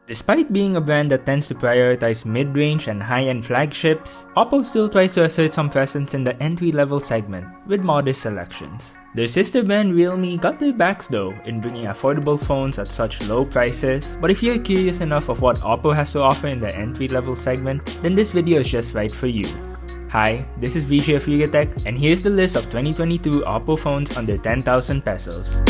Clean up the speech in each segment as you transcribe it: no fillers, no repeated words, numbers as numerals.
Despite being a brand that tends to prioritize mid-range and high-end flagships, OPPO still tries to assert some presence in the entry-level segment with modest selections. Their sister brand Realme got their backs though in bringing affordable phones at such low prices, but if you're curious enough of what OPPO has to offer in the entry-level segment, then this video is just right for you. Hi, this is VJ of Yugatech, and here's the list of 2022 OPPO phones under 10,000 pesos.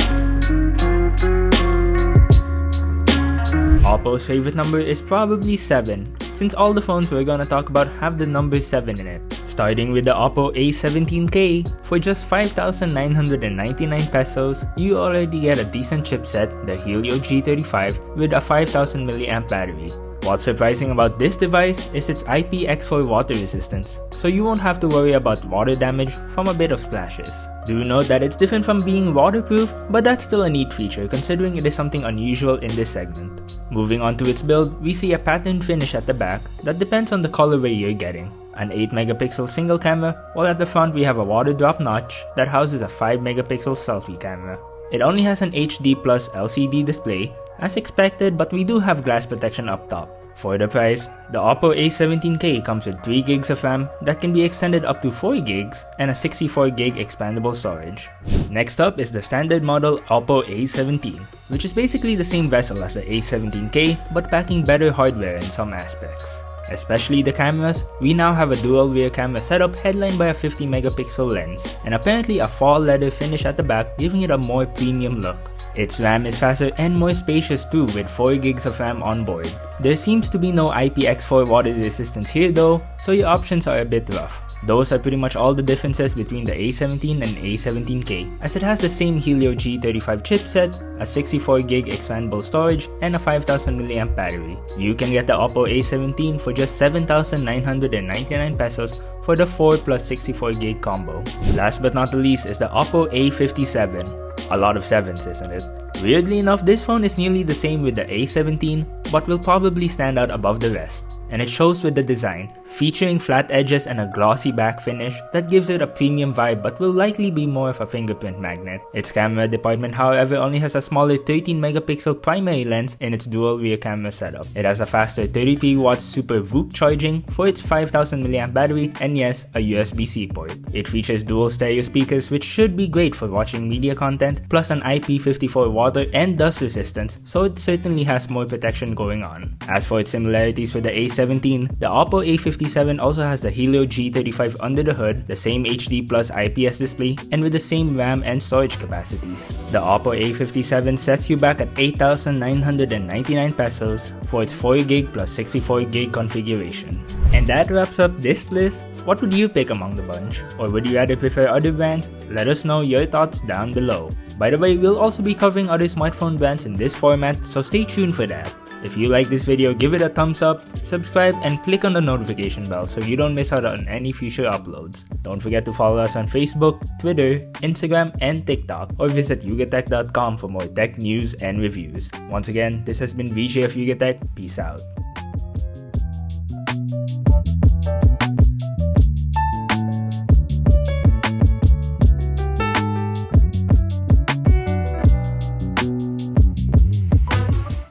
OPPO's favorite number is probably 7, since all the phones we're gonna talk about have the number 7 in it. Starting with the OPPO A17k, for just 5,999 pesos, you already get a decent chipset, the Helio G35, with a 5,000 mAh battery. What's surprising about this device is its IPX4 water resistance, so you won't have to worry about water damage from a bit of splashes. Do note that it's different from being waterproof, but that's still a neat feature considering it is something unusual in this segment. Moving on to its build, we see a patterned finish at the back that depends on the colorway you're getting. An 8-megapixel single camera, while at the front we have a water drop notch that houses a 5-megapixel selfie camera. It only has an HD Plus LCD display, as expected, but we do have glass protection up top. For the price, the OPPO A17k comes with 3GB of RAM that can be extended up to 4GB and a 64GB expandable storage. Next up is the standard model OPPO A17, which is basically the same vessel as the A17k but packing better hardware in some aspects. Especially the cameras, we now have a dual rear camera setup headlined by a 50-megapixel lens, and apparently a fall leather finish at the back, giving it a more premium look. Its RAM is faster and more spacious too, with 4GB of RAM on board. There seems to be no IPX4 water resistance here though, so your options are a bit rough. Those are pretty much all the differences between the A17 and A17k, as it has the same Helio G35 chipset, a 64GB expandable storage, and a 5,000 mAh battery. You can get the OPPO A17 for just 7,999 pesos for the 4 plus 64GB combo. Last but not the least is the OPPO A57. A lot of 7s, isn't it? Weirdly enough, this phone is nearly the same with the A17, but will probably stand out above the rest. And it shows with the design, featuring flat edges and a glossy back finish that gives it a premium vibe but will likely be more of a fingerprint magnet. Its camera department however only has a smaller 13-megapixel primary lens in its dual rear camera setup. It has a faster 33W super VOOC charging for its 5,000 mAh battery and yes, a USB-C port. It features dual stereo speakers which should be great for watching media content, plus an IP54 water and dust resistance, so it certainly has more protection going on. As for its similarities with the A17, the OPPO A57 also has the Helio G35 under the hood, the same HD Plus IPS display, and with the same RAM and storage capacities. The OPPO A57 sets you back at 8,999 pesos for its 4GB plus 64GB configuration. And that wraps up this list. What would you pick among the bunch? Or would you rather prefer other brands? Let us know your thoughts down below. By the way, we'll also be covering other smartphone brands in this format, so stay tuned for that. If you like this video, give it a thumbs up, subscribe, and click on the notification bell so you don't miss out on any future uploads. Don't forget to follow us on Facebook, Twitter, Instagram, and TikTok, or visit yugatech.com for more tech news and reviews. Once again, this has been VJ of Yugatech. Peace out.